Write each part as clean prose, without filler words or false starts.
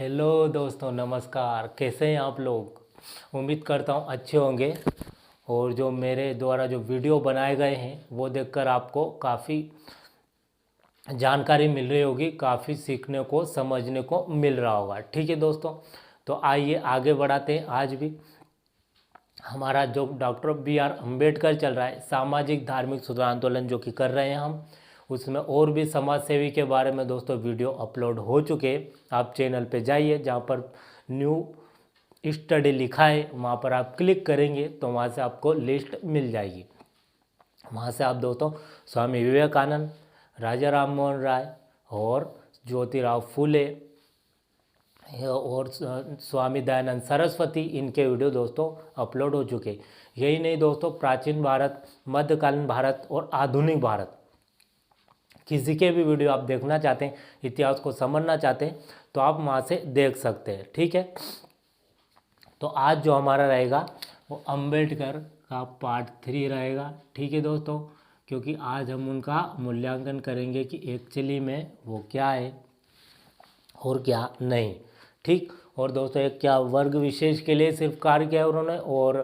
Hello दोस्तों, नमस्कार। कैसे हैं आप लोग? उम्मीद करता हूँ अच्छे होंगे। और जो मेरे द्वारा जो वीडियो बनाए गए हैं वो देखकर आपको काफ़ी जानकारी मिल रही होगी, काफ़ी सीखने को समझने को मिल रहा होगा। ठीक है दोस्तों, तो आइए आगे बढ़ाते हैं। आज भी हमारा जो डॉक्टर B.R. अम्बेडकर चल रहा है, सामाजिक धार्मिक सुधार आंदोलन जो कि कर रहे हैं हम, उसमें और भी समाज सेवी के बारे में दोस्तों वीडियो अपलोड हो चुके हैं। आप चैनल पे जाइए, जहाँ पर न्यू स्टडी लिखा है वहाँ पर आप क्लिक करेंगे तो वहाँ से आपको लिस्ट मिल जाएगी। वहाँ से आप दोस्तों स्वामी विवेकानंद, राजा राम मोहन राय और ज्योतिराव फूले और स्वामी दयानंद सरस्वती, इनके वीडियो दोस्तों अपलोड हो चुके। यही नहीं दोस्तों, प्राचीन भारत, मध्यकालीन भारत और आधुनिक भारत, किसी के भी वीडियो आप देखना चाहते हैं, इतिहास को समझना चाहते हैं, तो आप वहाँ से देख सकते हैं। ठीक है, तो आज जो हमारा रहेगा वो अम्बेडकर का पार्ट 3 रहेगा। ठीक है दोस्तों, क्योंकि आज हम उनका मूल्यांकन करेंगे कि एक्चुअली में वो क्या है और क्या नहीं। ठीक, और दोस्तों एक क्या वर्ग विशेष के लिए सिर्फ कार्य किया उन्होंने और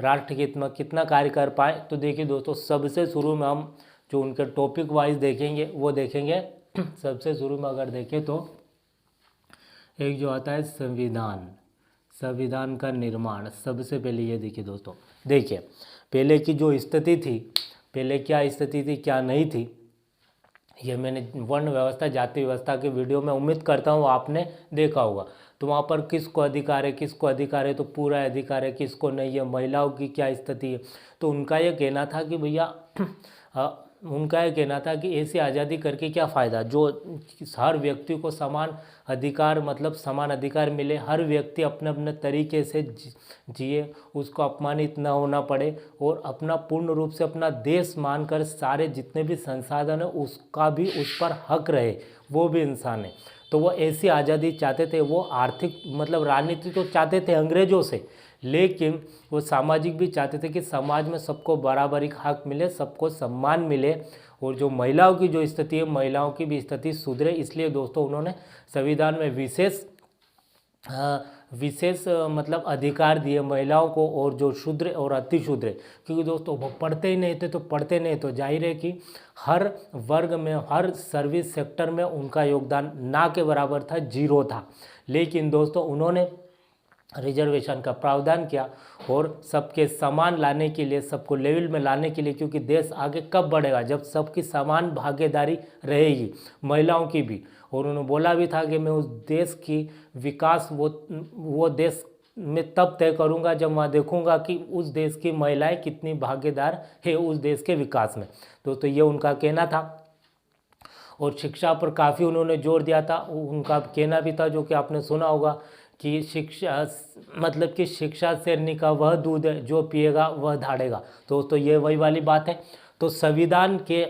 राष्ट्रहित में कितना कार्य कर पाए। तो देखिए दोस्तों, सबसे शुरू में हम जो उनके टॉपिक वाइज देखेंगे वो देखेंगे। सबसे शुरू में अगर देखें तो एक जो आता है संविधान, संविधान का निर्माण। सबसे पहले ये देखिए दोस्तों, देखिए पहले की जो स्थिति थी, पहले क्या स्थिति थी क्या नहीं थी, ये मैंने वर्ण व्यवस्था जाति व्यवस्था के वीडियो में उम्मीद करता हूँ आपने देखा होगा। तो वहाँ पर किसको अधिकार है, किसको अधिकार है, तो पूरा अधिकार है, किसको नहीं है, महिलाओं की क्या स्थिति है। तो उनका ये कहना था कि भैया उनका ये कहना था कि ऐसी आज़ादी करके क्या फ़ायदा, जो हर व्यक्ति को समान अधिकार, मतलब समान अधिकार मिले, हर व्यक्ति अपने अपने तरीके से जिए, उसको अपमानित न होना पड़े और अपना पूर्ण रूप से अपना देश मानकर सारे जितने भी संसाधन है उसका भी उस पर हक रहे, वो भी इंसान है। तो वो ऐसी आज़ादी चाहते थे। वो आर्थिक मतलब राजनीति तो चाहते थे अंग्रेज़ों से, लेकिन वो सामाजिक भी चाहते थे कि समाज में सबको बराबरी का हक मिले, सबको सम्मान मिले और जो महिलाओं की जो स्थिति है, महिलाओं की भी स्थिति सुधरे। इसलिए दोस्तों उन्होंने संविधान में विशेष मतलब अधिकार दिए महिलाओं को, और जो शूद्र और अति शूद्र, क्योंकि दोस्तों वो पढ़ते ही नहीं थे। तो पढ़ते नहीं तो जाहिर है कि हर वर्ग में, हर सर्विस सेक्टर में उनका योगदान ना के बराबर था, जीरो था। लेकिन दोस्तों उन्होंने रिजर्वेशन का प्रावधान किया और सबके समान लाने के लिए, सबको लेवल में लाने के लिए, क्योंकि देश आगे कब बढ़ेगा जब सबकी समान भागीदारी रहेगी, महिलाओं की भी। और उन्होंने बोला भी था कि मैं उस देश की विकास वो देश में तब तय करूंगा जब वहाँ देखूंगा कि उस देश की महिलाएं कितनी भागीदार है उस देश के विकास में। दोस्तों ये उनका कहना था। और शिक्षा पर काफ़ी उन्होंने जोर दिया था। उनका कहना भी था, जो कि आपने सुना होगा, कि शिक्षा मतलब कि शिक्षा शेरनी का वह दूध है, जो पिएगा वह धाड़ेगा। दोस्तों ये वही वाली बात है। तो संविधान के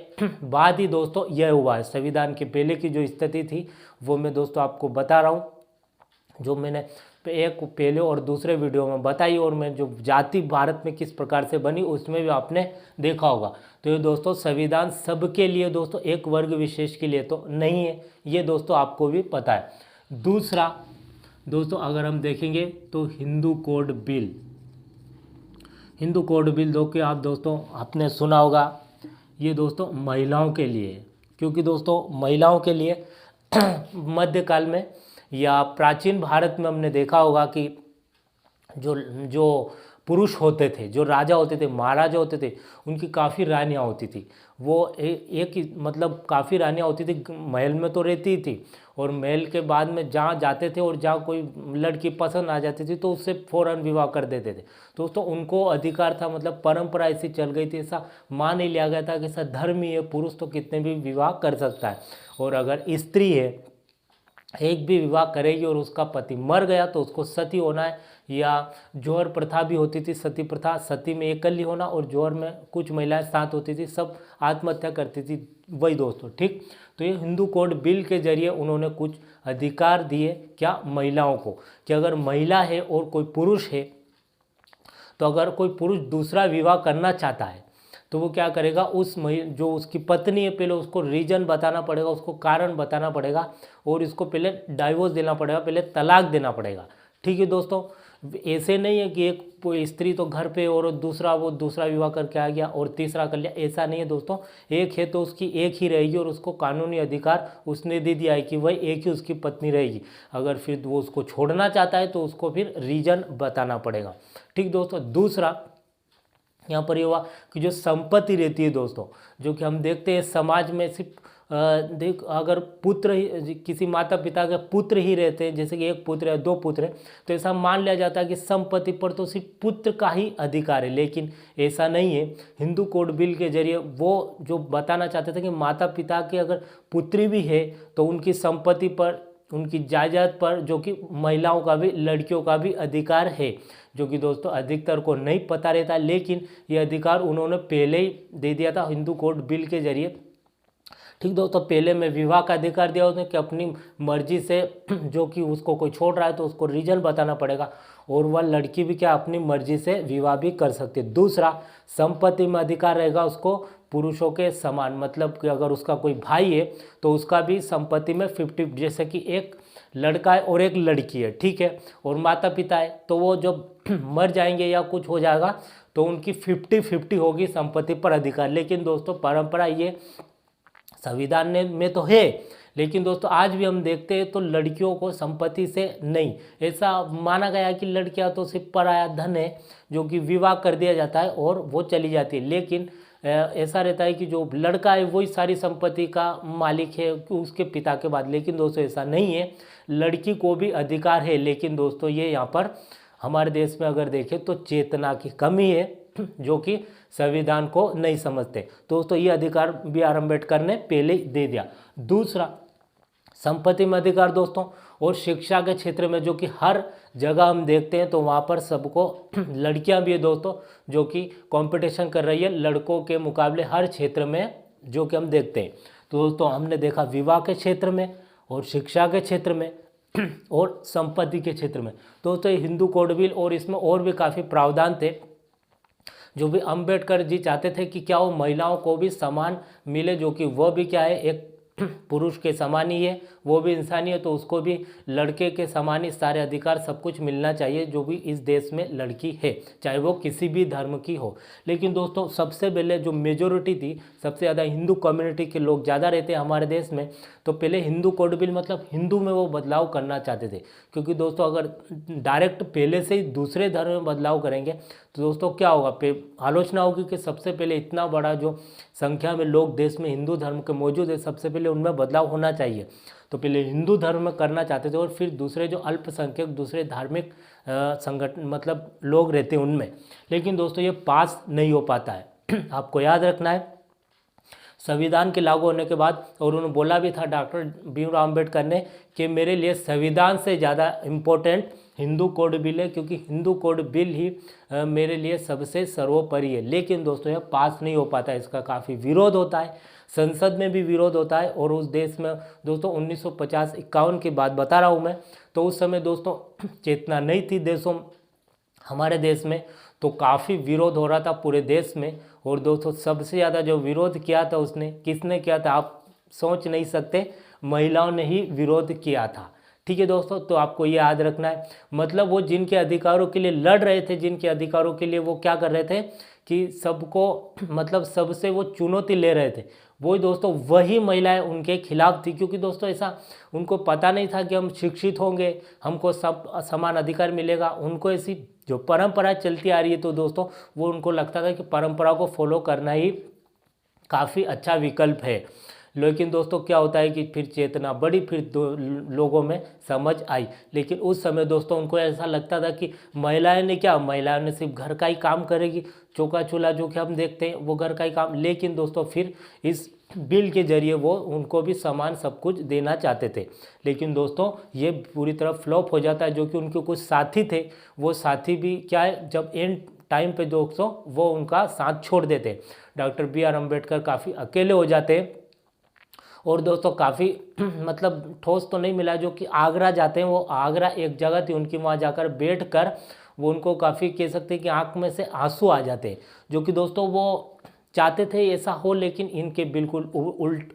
बाद ही दोस्तों यह हुआ है। संविधान के पहले की जो स्थिति थी वो मैं दोस्तों आपको बता रहा हूँ, जो मैंने एक पहले और दूसरे वीडियो में बताई, और मैं जो जाति भारत में किस प्रकार से बनी उसमें भी आपने देखा होगा। तो ये दोस्तों संविधान सबके लिए दोस्तों, एक वर्ग विशेष के लिए तो नहीं है, ये दोस्तों आपको भी पता है। दूसरा दोस्तों अगर हम देखेंगे तो Hindu code bill, Hindu code bill दो कि आप दोस्तों आपने सुना होगा, ये दोस्तों महिलाओं के लिए, क्योंकि दोस्तों महिलाओं के लिए मध्यकाल में या प्राचीन भारत में हमने देखा होगा कि जो जो पुरुष होते थे, जो राजा होते थे, महाराजा होते थे, उनकी काफ़ी रानियाँ होती थी। वो एक मतलब काफ़ी रानियाँ होती थी, महल में तो रहती ही थी, और महल के बाद में जहाँ जाते थे और जहाँ कोई लड़की पसंद आ जाती थी तो उससे फ़ौरन विवाह कर देते थे। दोस्तों उनको अधिकार था, मतलब परंपरा ऐसी चल गई थी, ऐसा मान ही लिया गया था कि ऐसा धर्म ही है, पुरुष तो कितने भी विवाह कर सकता है। और अगर स्त्री है, एक भी विवाह करेगी और उसका पति मर गया तो उसको सती होना है। या जौहर प्रथा भी होती थी, सती प्रथा, सती में एकल ही होना, और जौहर में कुछ महिलाएं साथ होती थी, सब आत्महत्या करती थी, वही दोस्तों। ठीक, तो ये हिंदू कोड बिल के जरिए उन्होंने कुछ अधिकार दिए क्या, महिलाओं को, कि अगर महिला है और कोई पुरुष है, तो अगर कोई पुरुष दूसरा विवाह करना चाहता है तो वो क्या करेगा, जो उसकी पत्नी है पहले उसको रीजन बताना पड़ेगा, उसको कारण बताना पड़ेगा और इसको पहले डाइवोर्स देना पड़ेगा, पहले तलाक देना पड़ेगा। ठीक है दोस्तों, ऐसे नहीं है कि एक स्त्री तो घर पे और वो दूसरा विवाह करके आ गया और तीसरा कर लिया, ऐसा नहीं है दोस्तों। एक है तो उसकी एक ही रहेगी और उसको कानूनी अधिकार उसने दे दिया है कि वह एक ही उसकी पत्नी रहेगी। अगर फिर वो उसको छोड़ना चाहता है तो उसको फिर रीजन बताना पड़ेगा। ठीक दोस्तों, दूसरा यहाँ पर ये हुआ कि जो संपत्ति रहती है दोस्तों, जो कि हम देखते हैं समाज में सिर्फ देख अगर पुत्र ही, किसी माता पिता के पुत्र ही रहते हैं, जैसे कि एक पुत्र है, दो पुत्र है, तो ऐसा मान लिया जाता है कि संपत्ति पर तो सिर्फ पुत्र का ही अधिकार है, लेकिन ऐसा नहीं है। हिंदू कोड बिल के जरिए वो जो बताना चाहते थे कि माता पिता के अगर पुत्री भी है तो उनकी संपत्ति पर, उनकी जायदाद पर, जो कि महिलाओं का भी, लड़कियों का भी अधिकार है, जो कि दोस्तों अधिकतर को नहीं पता रहता, लेकिन ये अधिकार उन्होंने पहले ही दे दिया था हिंदू कोड बिल के जरिए। ठीक दोस्तों, पहले में विवाह का अधिकार दिया उसने कि अपनी मर्जी से जो कि उसको कोई छोड़ रहा है तो उसको रीजन बताना पड़ेगा, और वह लड़की भी क्या अपनी मर्जी से विवाह भी कर सकती है। दूसरा, संपत्ति में अधिकार रहेगा उसको पुरुषों के समान, मतलब कि अगर उसका कोई भाई है तो उसका भी संपत्ति में 50, जैसे कि एक लड़का है और एक लड़की है, ठीक है, और माता पिता है, तो वो जब मर जाएंगे या कुछ हो जाएगा तो उनकी 50-50 होगी संपत्ति पर अधिकार। लेकिन दोस्तों परंपरा ये संविधान में तो है, लेकिन दोस्तों आज भी हम देखते हैं तो लड़कियों को संपत्ति से नहीं, ऐसा माना गया कि लड़कियां तो सिर्फ पराया धन है जो कि विवाह कर दिया जाता है और वो चली जाती है, लेकिन ऐसा रहता है कि जो लड़का है वही सारी संपत्ति का मालिक है उसके पिता के बाद। लेकिन दोस्तों ऐसा नहीं है, लड़की को भी अधिकार है, लेकिन दोस्तों ये यहाँ पर हमारे देश में अगर देखें तो चेतना की कमी है, जो कि संविधान को नहीं समझते। दोस्तों ये अधिकार बी आर अम्बेडकर ने पहले ही दे दिया। दूसरा, संपत्ति में अधिकार दोस्तों, और शिक्षा के क्षेत्र में जो कि हर जगह हम देखते हैं तो वहाँ पर सबको, लड़कियां भी है दोस्तों जो कि कंपटीशन कर रही है लड़कों के मुकाबले हर क्षेत्र में, जो कि हम देखते हैं। तो दोस्तों हमने देखा विवाह के क्षेत्र में और शिक्षा के क्षेत्र में और संपत्ति के क्षेत्र में। दोस्तों ये हिंदू कोड बिल और इसमें और भी काफ़ी प्रावधान थे जो भी अंबेडकर जी चाहते थे कि क्या वो महिलाओं को भी समान मिले, जो कि वह भी क्या है एक पुरुष के समान ही है, वो भी इंसानी है, तो उसको भी लड़के के समान ही सारे अधिकार सब कुछ मिलना चाहिए जो भी इस देश में लड़की है, चाहे वो किसी भी धर्म की हो। लेकिन दोस्तों सबसे पहले जो मेजोरिटी थी, सबसे ज़्यादा हिंदू कम्युनिटी के लोग ज़्यादा रहते हैं हमारे देश में, तो पहले हिंदू कोड बिल मतलब हिंदू में वो बदलाव करना चाहते थे, क्योंकि दोस्तों अगर डायरेक्ट पहले से ही दूसरे धर्म में बदलाव करेंगे तो दोस्तों क्या होगा, आलोचना होगी कि सबसे पहले इतना बड़ा जो संख्या में लोग देश में हिंदू धर्म के मौजूद है, सबसे पहले उनमें बदलाव होना चाहिए। तो पहले हिंदू धर्म में करना चाहते थे और फिर दूसरे जो अल्पसंख्यक, दूसरे धार्मिक संगठन मतलब लोग रहते हैं उनमें। लेकिन दोस्तों ये पास नहीं हो पाता है। आपको याद रखना है संविधान के लागू होने के बाद, और उन्होंने बोला भी था डॉक्टर भीमराव अम्बेडकर ने कि मेरे लिए संविधान से ज़्यादा इम्पोर्टेंट हिंदू कोड बिल है, क्योंकि हिंदू कोड बिल ही मेरे लिए सबसे सर्वोपरि है। लेकिन दोस्तों यह पास नहीं हो पाता, इसका काफ़ी विरोध होता है, संसद में भी विरोध होता है। और उस देश में दोस्तों 1950-51 की बात बता रहा हूँ मैं, तो उस समय दोस्तों चेतना नहीं थी देशों, हमारे देश में, तो काफ़ी विरोध हो रहा था पूरे देश में। और दोस्तों सबसे ज़्यादा जो विरोध किया था उसने, किसने किया था आप सोच नहीं सकते, महिलाओं ने ही विरोध किया था। ठीक है दोस्तों, तो आपको ये याद रखना है, मतलब वो जिनके अधिकारों के लिए लड़ रहे थे, जिनके अधिकारों के लिए वो क्या कर रहे थे कि सबको मतलब सबसे वो चुनौती ले रहे थे, वही दोस्तों वही महिलाएं उनके खिलाफ थी। क्योंकि दोस्तों ऐसा उनको पता नहीं था कि हम शिक्षित होंगे, हमको सब समान अधिकार मिलेगा, उनको ऐसी जो परंपरा चलती आ रही है, तो दोस्तों वो उनको लगता था कि परंपरा को फॉलो करना ही काफ़ी अच्छा विकल्प है। लेकिन दोस्तों क्या होता है कि फिर चेतना बढ़ी, फिर लोगों में समझ आई। लेकिन उस समय दोस्तों उनको ऐसा लगता था कि महिलाएं ने क्या, महिलाएं ने सिर्फ घर का ही काम करेगी, चौका चूल्हा जो कि हम देखते हैं वो घर का ही काम। लेकिन दोस्तों फिर इस बिल के जरिए वो उनको भी समान सब कुछ देना चाहते थे। लेकिन दोस्तों ये पूरी तरह फ्लॉप हो जाता है, जो कि उनके कुछ साथी थे, वो साथी भी क्या है, जब एंड टाइम पे दोस्तों वो उनका साथ छोड़ देते, डॉक्टर बी आर अम्बेडकर काफ़ी अकेले हो जाते हैं। और दोस्तों काफ़ी मतलब ठोस तो नहीं मिला, जो कि आगरा जाते हैं, वो आगरा एक जगह थी उनकी, वहाँ जाकर बैठ कर वो उनको काफ़ी कह सकते हैं कि आँख में से आंसू आ जाते हैं, जो कि दोस्तों वो चाहते थे ऐसा हो, लेकिन इनके बिल्कुल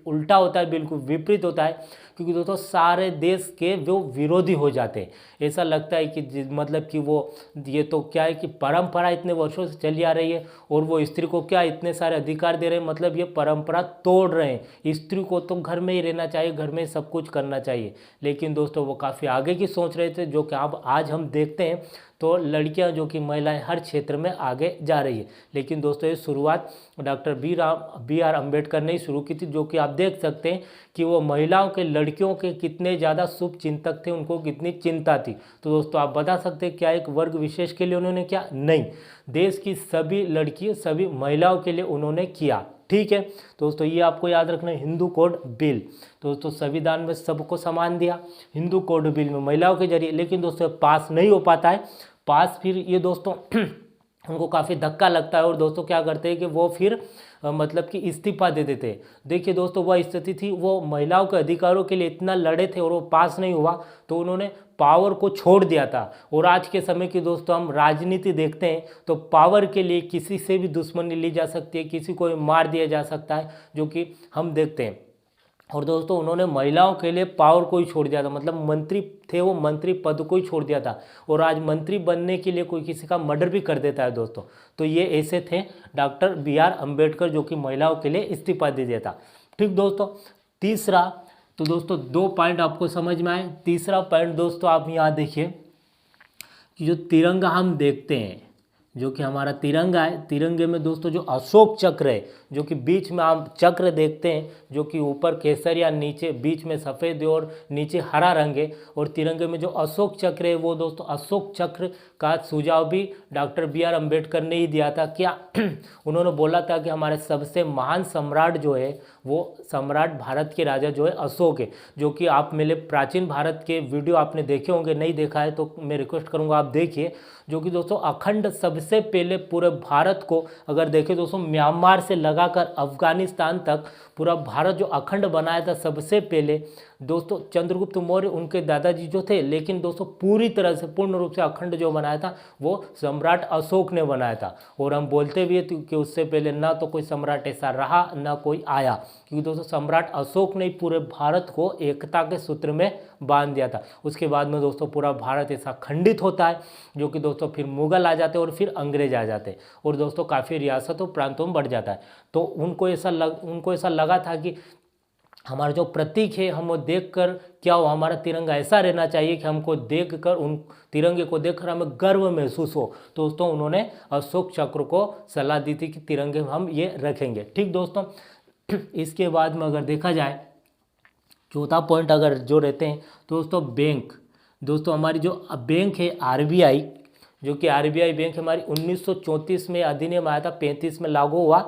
उल्टा होता है, बिल्कुल विपरीत होता है। क्योंकि दोस्तों सारे देश के जो विरोधी हो जाते हैं। ऐसा लगता है कि मतलब कि वो ये तो क्या है कि परंपरा इतने वर्षों से चली आ रही है और वो स्त्री को क्या इतने सारे अधिकार दे रहे हैं, मतलब ये परंपरा तोड़ रहे हैं। स्त्री को तो घर में ही रहना चाहिए, घर में सब कुछ करना चाहिए। लेकिन दोस्तों वो काफ़ी आगे की सोच रहे थे, जो कि अब आज हम देखते हैं तो लड़कियां जो कि महिलाएं हर क्षेत्र में आगे जा रही है। लेकिन दोस्तों ये शुरुआत डॉक्टर बी आर अम्बेडकर ने ही शुरू की थी, जो कि आप देख सकते हैं कि वो महिलाओं के, लड़कियों के कितने ज़्यादा शुभ चिंतक थे, उनको कितनी चिंता थी। तो दोस्तों आप बता सकते हैं क्या एक वर्ग विशेष के लिए उन्होंने क्या? नहीं, देश की सभी लड़कियों, सभी महिलाओं के लिए उन्होंने किया। ठीक है दोस्तों, ये आपको याद रखना है, हिंदू कोड बिल। दोस्तों संविधान में सबको समान दिया, हिंदू कोड बिल में महिलाओं के जरिए। लेकिन दोस्तों पास नहीं हो पाता है, पास फिर ये दोस्तों उनको काफ़ी धक्का लगता है और दोस्तों क्या करते हैं कि वो फिर मतलब कि इस्तीफा दे देते हैं। देखिए दोस्तों वह स्थिति थी, वो महिलाओं के अधिकारों के लिए इतना लड़े थे और वो पास नहीं हुआ तो उन्होंने पावर को छोड़ दिया था। और आज के समय की दोस्तों हम राजनीति देखते हैं तो पावर के लिए किसी से भी दुश्मनी ली जा सकती है, किसी को मार दिया जा सकता है, जो कि हम देखते हैं। और दोस्तों उन्होंने महिलाओं के लिए पावर को ही छोड़ दिया था, मतलब मंत्री थे वो मंत्री पद को ही छोड़ दिया था। और आज मंत्री बनने के लिए कोई किसी का मर्डर भी कर देता है दोस्तों। तो ये ऐसे थे डॉक्टर बी आर अम्बेडकर, जो कि महिलाओं के लिए इस्तीफा दे दिया था। ठीक दोस्तों, तीसरा, तो दोस्तों 2 पॉइंट आपको समझ में आए। तीसरा पॉइंट दोस्तों आप यहाँ देखिए कि जो तिरंगा हम देखते हैं, जो कि हमारा तिरंगा है, तिरंगे में दोस्तों जो अशोक चक्र है, जो कि बीच में आप चक्र देखते हैं, जो कि ऊपर केसरिया, नीचे बीच में सफ़ेद और नीचे हरा रंग है। और तिरंगे में जो अशोक चक्र है वो दोस्तों अशोक चक्र का सुझाव भी डॉक्टर बी आर अम्बेडकर ने ही दिया था। क्या उन्होंने बोला था कि हमारे सबसे महान सम्राट जो है वो सम्राट भारत के राजा जो है अशोक है, जो कि आप मेरे प्राचीन भारत के वीडियो आपने देखे होंगे, नहीं देखा है तो मैं रिक्वेस्ट करूंगा आप देखिए। जो कि दोस्तों अखंड सबसे पहले पूरे भारत को अगर देखें दोस्तों, म्यांमार से लगाकर अफगानिस्तान तक पूरा भारत जो अखंड बनाया था सबसे पहले दोस्तों चंद्रगुप्त मौर्य, उनके दादाजी जो थे। लेकिन दोस्तों पूरी तरह से पूर्ण रूप से अखंड जो बनाया था वो सम्राट अशोक ने बनाया था। और हम बोलते भी है कि उससे पहले ना तो कोई सम्राट ऐसा रहा ना कोई आया, क्योंकि दोस्तों सम्राट अशोक ने पूरे भारत को एकता के सूत्र में बांध दिया था। उसके बाद में दोस्तों पूरा भारत ऐसा खंडित होता है, जो कि दोस्तों फिर मुगल आ जाते हैं और फिर अंग्रेज आ जाते हैं और दोस्तों काफ़ी रियासतों प्रांतों में बढ़ जाता है। तो उनको ऐसा लगा था कि हमारा जो प्रतीक है हम वो देखकर क्या हो, हमारा तिरंगा ऐसा रहना चाहिए कि हमको देखकर, उन तिरंगे को देखकर हमें गर्व महसूस हो। तो दोस्तों उन्होंने अशोक चक्र को सलाह दी थी कि तिरंगे हम ये रखेंगे। ठीक दोस्तों, इसके बाद में अगर देखा जाए चौथा पॉइंट अगर जो रहते हैं दोस्तों बैंक, दोस्तों हमारी जो बैंक है आरबीआई, जो कि आरबीआई बैंक हमारी 1934 में अधिनियम आया था, 35 में लागू हुआ।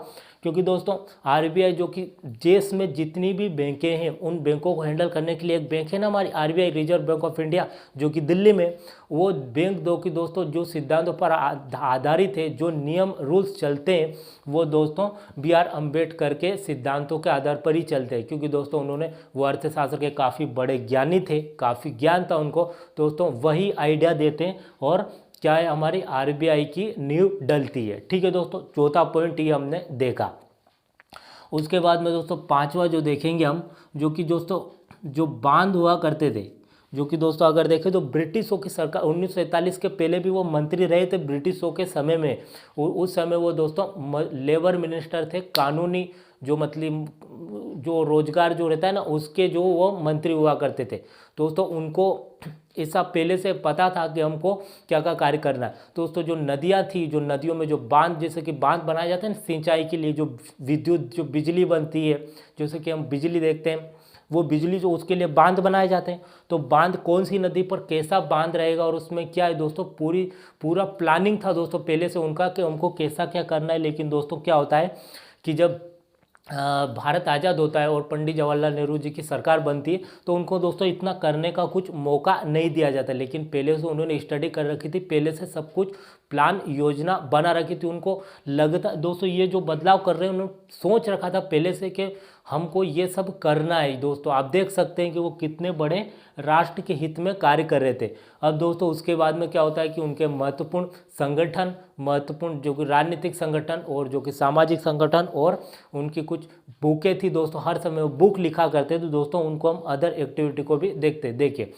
क्योंकि दोस्तों आरबीआई जो कि देश में जितनी भी बैंकें हैं उन बैंकों को हैंडल करने के लिए एक बैंक है ना हमारी RBI, reserve bank of India, जो कि दिल्ली में, वो बैंक दो कि दोस्तों जो सिद्धांतों पर आधारित है, जो नियम रूल्स चलते हैं वो दोस्तों बी आर अम्बेडकर के सिद्धांतों के आधार पर ही चलते हैं। क्योंकि दोस्तों उन्होंने, वो अर्थशास्त्र के काफ़ी बड़े ज्ञानी थे, काफ़ी ज्ञान था उनको, दोस्तों वही आइडिया देते हैं और क्या है हमारी आरबीआई की नींव डलती है। ठीक है दोस्तों, चौथा पॉइंट ये हमने देखा। उसके बाद में दोस्तों पांचवा जो देखेंगे हम, जो कि दोस्तों जो बांध हुआ करते थे, जो कि दोस्तों अगर देखें तो ब्रिटिशों की सरकार 1947 के पहले भी वो मंत्री रहे थे ब्रिटिशों के समय में। उस समय वो दोस्तों लेबर मिनिस्टर थे, कानूनी जो मतलब जो रोजगार जो रहता है ना उसके जो वो मंत्री हुआ करते थे। दोस्तों उनको ऐसा पहले से पता था कि हमको क्या क्या कार्य करना है। दोस्तों जो नदियाँ थी, जो नदियों में जो बांध, जैसे कि बांध बनाए जाते हैं सिंचाई के लिए, जो विद्युत जो बिजली बनती है, जैसे कि हम बिजली देखते हैं, वो बिजली जो उसके लिए बांध बनाए जाते हैं। तो बांध कौन सी नदी पर कैसा बांध रहेगा और उसमें क्या है दोस्तों, पूरा प्लानिंग था दोस्तों पहले से उनका कि हमको कैसा क्या करना है। लेकिन दोस्तों क्या होता है कि जब भारत आज़ाद होता है और पंडित जवाहरलाल नेहरू जी की सरकार बनती है तो उनको दोस्तों इतना करने का कुछ मौका नहीं दिया जाता। लेकिन पहले से उन्होंने स्टडी कर रखी थी, पहले से सब कुछ प्लान योजना बना रखी थी। उनको लगता दोस्तों ये जो बदलाव कर रहे हैं उन्होंने सोच रखा था पहले से कि हमको ये सब करना है दोस्तों। आप देख सकते हैं कि वो कितने बड़े राष्ट्र के हित में कार्य कर रहे थे। अब दोस्तों उसके बाद में क्या होता है कि उनके महत्वपूर्ण संगठन, महत्वपूर्ण जो कि राजनीतिक संगठन और जो कि सामाजिक संगठन और उनकी कुछ बुकें थी दोस्तों, हर समय वो बुक लिखा करते थे। तो दोस्तों उनको हम अदर एक्टिविटी को भी देखते। देखिए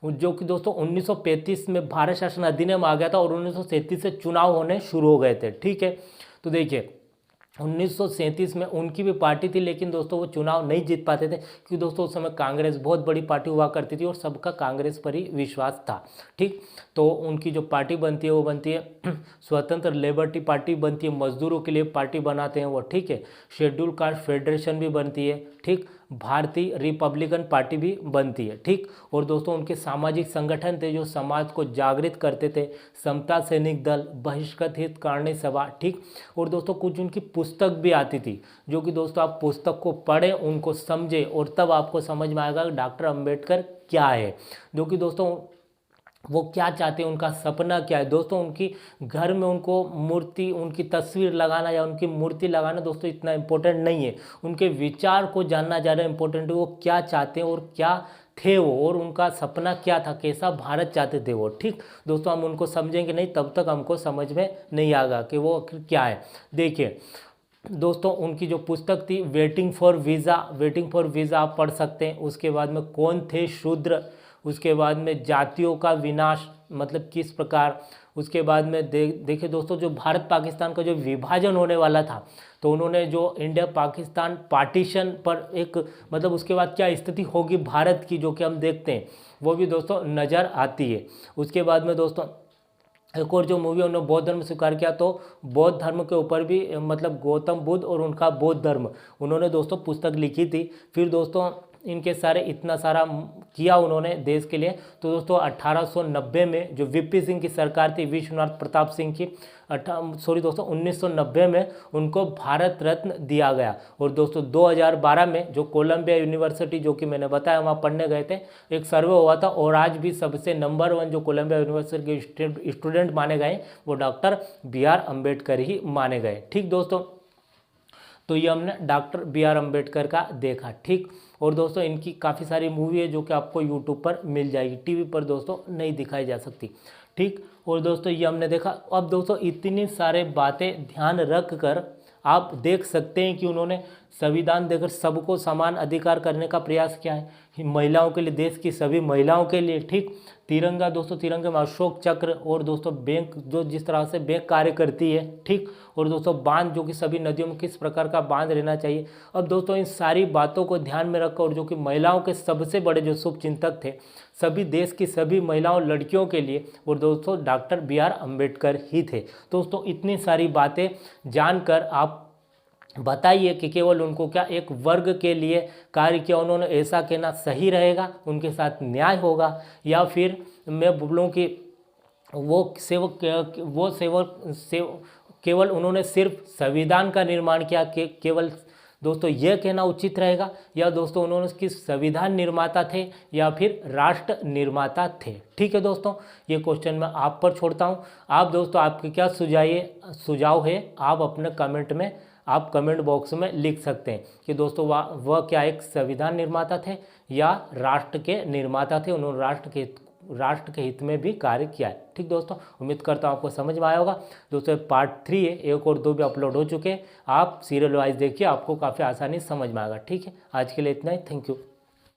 जो कि दोस्तों 1935 में भारत शासन अधिनियम आ गया था और 1937 से चुनाव होने शुरू हो गए थे। ठीक है, तो देखिए 1937 में उनकी भी पार्टी थी, लेकिन दोस्तों वो चुनाव नहीं जीत पाते थे क्योंकि दोस्तों उस समय कांग्रेस बहुत बड़ी पार्टी हुआ करती थी और सबका कांग्रेस पर ही विश्वास था। ठीक, तो उनकी जो पार्टी बनती है वो बनती है स्वतंत्र लिबर्टी पार्टी बनती है, मजदूरों के लिए पार्टी बनाते हैं वो। ठीक है, शेड्यूल कास्ट फेडरेशन भी बनती है। ठीक, भारतीय रिपब्लिकन पार्टी भी बनती है। ठीक, और दोस्तों उनके सामाजिक संगठन थे जो समाज को जागृत करते थे, समता सैनिक दल, बहिष्कृत हितकारिणी सभा। ठीक, और दोस्तों कुछ उनकी पुस्तक भी आती थी जो कि दोस्तों आप पुस्तक को पढ़ें, उनको समझें और तब आपको समझ में आएगा कि डॉक्टर अंबेडकर क्या है, जो कि दोस्तों वो क्या चाहते हैं, उनका सपना क्या है। दोस्तों उनकी घर में उनको मूर्ति, उनकी तस्वीर लगाना या उनकी मूर्ति लगाना दोस्तों इतना इम्पोर्टेंट नहीं है, उनके विचार को जानना ज़्यादा इम्पोर्टेंट है। वो क्या चाहते हैं और क्या थे वो, और उनका सपना क्या था, कैसा भारत चाहते थे वो। ठीक दोस्तों, हम उनको समझेंगे नहीं तब तक हमको समझ में नहीं आएगा कि वो क्या है। देखिए दोस्तों उनकी जो पुस्तक थी वेटिंग फॉर वीज़ा आप पढ़ सकते हैं। उसके बाद में कौन थे शूद्र, उसके बाद में जातियों का विनाश मतलब किस प्रकार, उसके बाद में देखिए दोस्तों जो भारत पाकिस्तान का जो विभाजन होने वाला था तो उन्होंने जो इंडिया पाकिस्तान पार्टीशन पर एक मतलब उसके बाद क्या स्थिति होगी भारत की, जो कि हम देखते हैं वो भी दोस्तों नज़र आती है। उसके बाद में दोस्तों एक और जो मूवी उन्होंने बौद्ध धर्म स्वीकार किया, तो बौद्ध धर्म के ऊपर भी मतलब गौतम बुद्ध और उनका बौद्ध धर्म उन्होंने दोस्तों पुस्तक लिखी थी। फिर दोस्तों इनके सारे इतना सारा किया उन्होंने देश के लिए। तो दोस्तों 1890 में जो वीपी सिंह की सरकार थी, विश्वनाथ प्रताप सिंह की, दोस्तों 1990 में उनको भारत रत्न दिया गया। और दोस्तों 2012 में जो कोलंबिया यूनिवर्सिटी जो कि मैंने बताया वहाँ पढ़ने गए थे, एक सर्वे हुआ था और आज भी सबसे नंबर 1 जो कोलंबिया यूनिवर्सिटी के स्टूडेंट माने गए वो डॉक्टर BR अम्बेडकर ही माने गए। ठीक दोस्तों, तो ये हमने डॉक्टर BR अम्बेडकर का देखा। ठीक, और दोस्तों इनकी काफ़ी सारी मूवी है जो कि आपको यूट्यूब पर मिल जाएगी, टीवी पर दोस्तों नहीं दिखाई जा सकती। ठीक, और दोस्तों ये हमने देखा। अब दोस्तों इतनी सारे बातें ध्यान रख कर आप देख सकते हैं कि उन्होंने संविधान देकर सबको समान अधिकार करने का प्रयास किया है, महिलाओं के लिए, देश की सभी महिलाओं के लिए। ठीक, तिरंगा दोस्तों, तिरंगे में अशोक चक्र, और दोस्तों बैंक जो जिस तरह से बैंक कार्य करती है। ठीक, और दोस्तों बांध जो कि सभी नदियों में किस प्रकार का बांध रहना चाहिए। अब दोस्तों इन सारी बातों को ध्यान में रखकर, और जो कि महिलाओं के सबसे बड़े जो शुभ चिंतक थे सभी देश की सभी महिलाओं लड़कियों के लिए, और दोस्तों डॉक्टर BR अम्बेडकर ही थे। दोस्तों इतनी सारी बातें जानकर आप बताइए कि केवल उनको क्या एक वर्ग के लिए कार्य किया उन्होंने, ऐसा कहना सही रहेगा, उनके साथ न्याय होगा, या फिर मैं बोलूँ कि केवल उन्होंने सिर्फ संविधान का निर्माण किया, केवल दोस्तों यह कहना उचित रहेगा, या दोस्तों उन्होंने किस संविधान निर्माता थे या फिर राष्ट्र निर्माता थे। ठीक है दोस्तों, ये क्वेश्चन मैं आप पर छोड़ता हूँ। आप दोस्तों आपके क्या सुझाव है, आप अपने कमेंट में, आप कमेंट बॉक्स में लिख सकते हैं कि दोस्तों वह क्या एक संविधान निर्माता थे या राष्ट्र के निर्माता थे, उन्होंने राष्ट्र के हित में भी कार्य किया है। ठीक दोस्तों, उम्मीद करता हूँ आपको समझ में आया होगा। दोस्तों पार्ट 3 है, 1 और 2 भी अपलोड हो चुके हैं, आप सीरियल वाइज देखिए, आपको काफ़ी आसानी समझ में आएगा। ठीक है, आज के लिए इतना ही, थैंक यू।